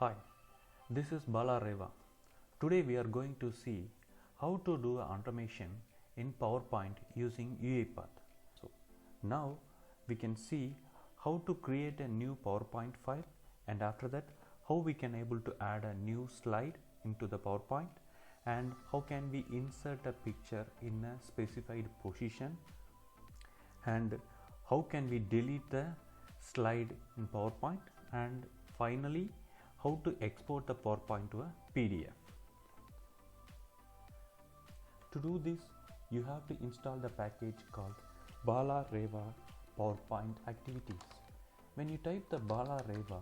Hi, this is BalaReva. Today we are going to see how to do automation in PowerPoint using Uipath. So now we can see how to create a new PowerPoint file, and after that how we can able to add a new slide into the PowerPoint, and how can we insert a picture in a specified position, and how can we delete the slide in PowerPoint, and finally how to export the PowerPoint to a PDF. To do this, you have to install the package called BalaReva PowerPoint Activities. When you type the BalaReva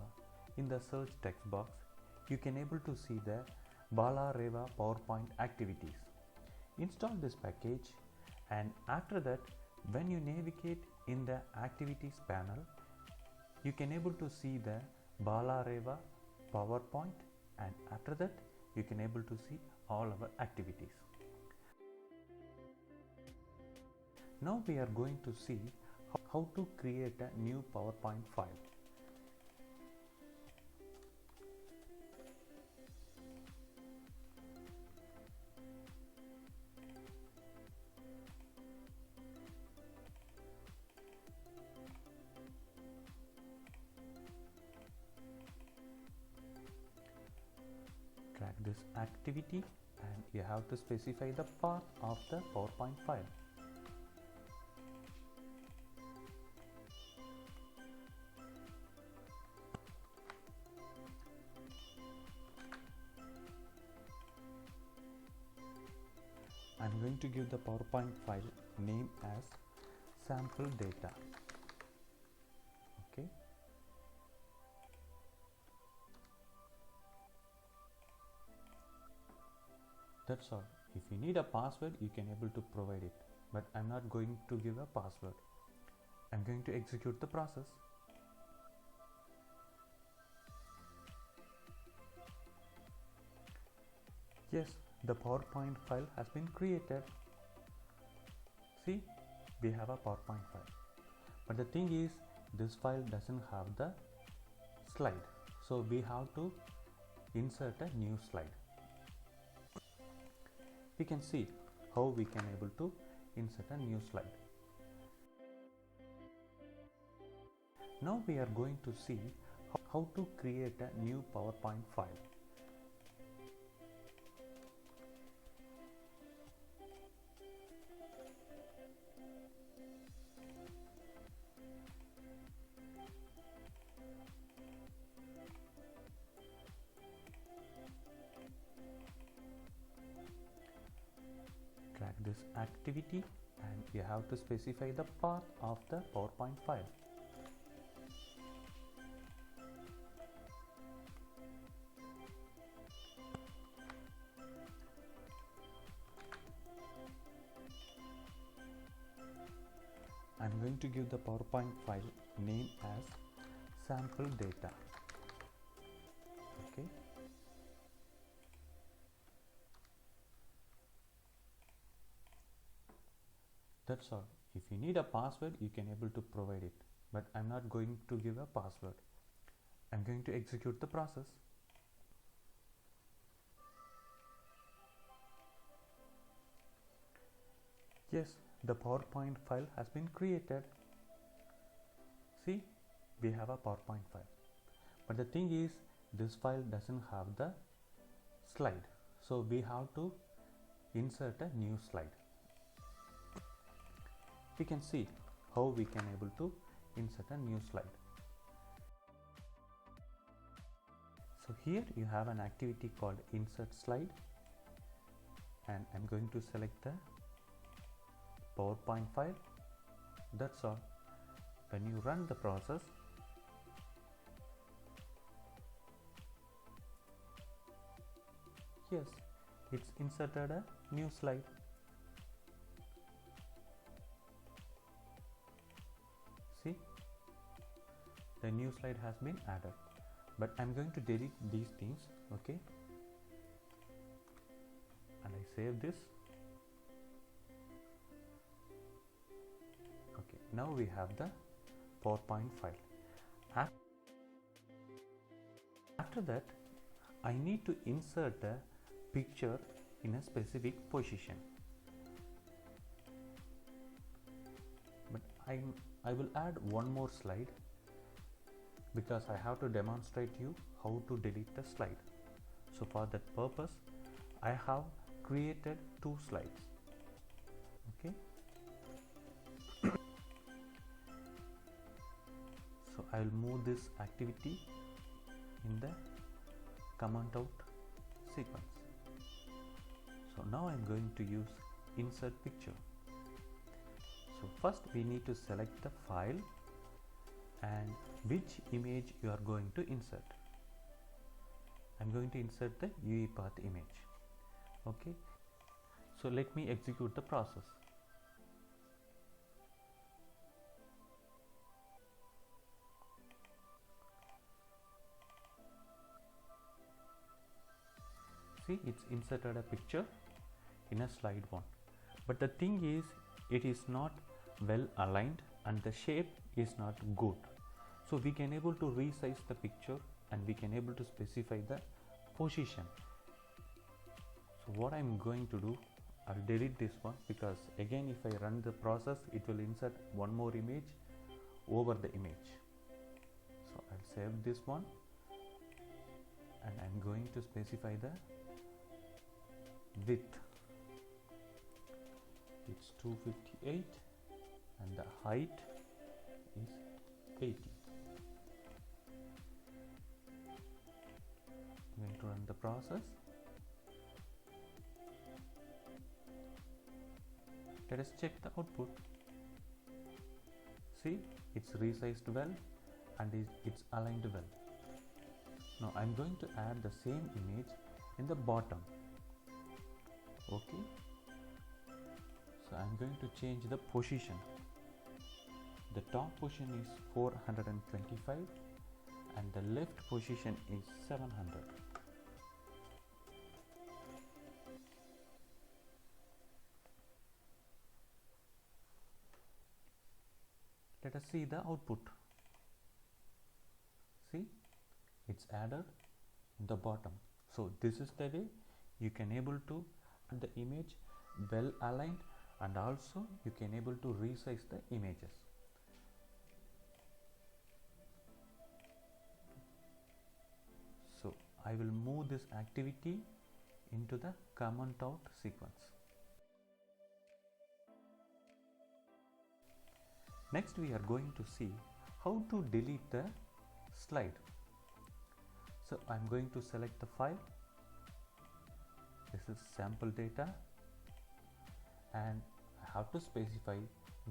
in the search text box, you can able to see the BalaReva PowerPoint Activities. Install this package, and after that, when you navigate in the Activities panel, you can able to see the BalaReva PowerPoint, and after that you can able to see all our activities. Now we are going to see how to create a new PowerPoint file. Drag this activity, and you have to specify the path of the PowerPoint file. I'm going to give the PowerPoint file name as sample data. Okay. That's all. If you need a password, you can able to provide it, but I'm not going to give a password. I'm going to execute the process. Yes, the PowerPoint file has been created. See, we have a PowerPoint file, but the thing is, this file doesn't have the slide, so we have to insert a new slide. We can see how we can able to insert a new slide. Now we are going to see how to create a new PowerPoint file. Drag this activity, and you have to specify the path of the PowerPoint file. I'm going to give the PowerPoint file name as sample data. Okay. That's all. If you need a password, you can able to provide it, but I'm not going to give a password. I'm going to execute the process. Yes, the PowerPoint file has been created. See, we have a PowerPoint file, but the thing is, this file doesn't have the slide, so we have to insert a new slide. We can see how we can able to insert a new slide. So here you have an activity called insert slide, and I'm going to select the PowerPoint file. That's all. When you run the process, yes, it's inserted a new slide. See, the new slide has been added, but I'm going to delete these things. Okay, and I save this. Okay, now we have the PowerPoint file. After that, I need to insert a picture in a specific position. But I will add one more slide because I have to demonstrate you how to delete the slide. So for that purpose, I have created 2 slides. Okay. So I will move this activity in the comment out sequence. So now I am going to use insert picture. So first we need to select the file and which image you are going to insert. I am going to insert the Uipath image. Okay. So let me execute the process. See, it's inserted a picture in a slide 1, but the thing is it is not well aligned and the shape is not good. So we can able to resize the picture and we can able to specify the position. So what I'm going to do, I'll delete this one because again if I run the process it will insert one more image over the image. So I'll save this one and I'm going to specify the width. It's 258 and the height is 80. I'm going to run the process. Let us check the output. See, it's resized well and it's aligned well. Now I'm going to add the same image in the bottom. Okay. So I'm going to change the position. The top position is 425 and the left position is 700. Let us see the output. See, it's added in the bottom. So this is the way you can able to add the image well aligned and also you can able to resize the images. So I will move this activity into the comment out sequence. Next we are going to see how to delete the slide. So I am going to select the file. This is sample data and I have to specify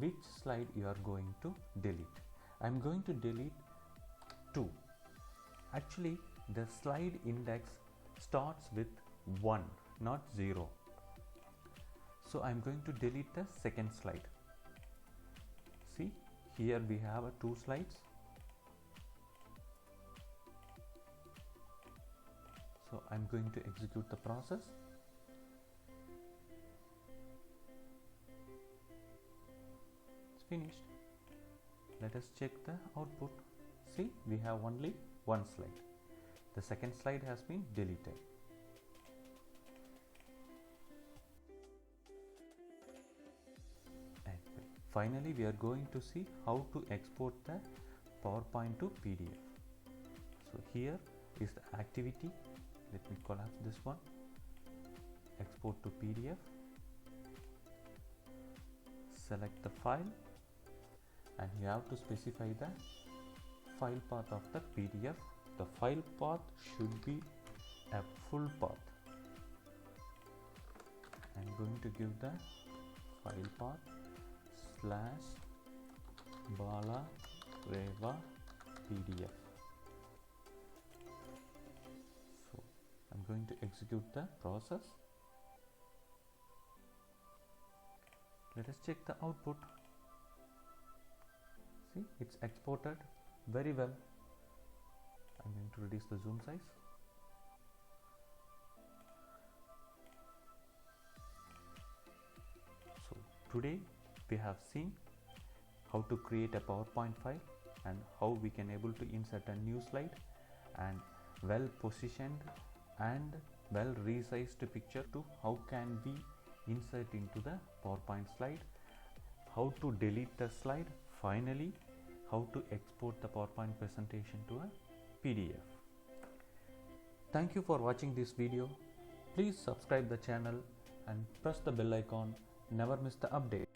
which slide you are going to delete. I am going to delete 2. Actually the slide index starts with 1, not 0. So I am going to delete the second slide. See, here we have 2 slides. So I'm going to execute the process. It's finished. Let us check the output. See, we have only 1 slide. The second slide has been deleted. Finally, we are going to see how to export the PowerPoint to PDF. So here is the activity. Let me collapse this one. Export to PDF. Select the file and you have to specify the file path of the PDF. The file path should be a full path. I am going to give the file path /BalaReva PDF. So I'm going to execute the process. Let us check the output. See, it's exported very well. I'm going to reduce the zoom size. So today we have seen how to create a PowerPoint file and how we can able to insert a new slide and well positioned and well resized picture to how can we insert into the PowerPoint slide, how to delete the slide, finally how to export the PowerPoint presentation to a PDF. Thank you for watching this video. Please subscribe the channel and press the bell icon. Never miss the update.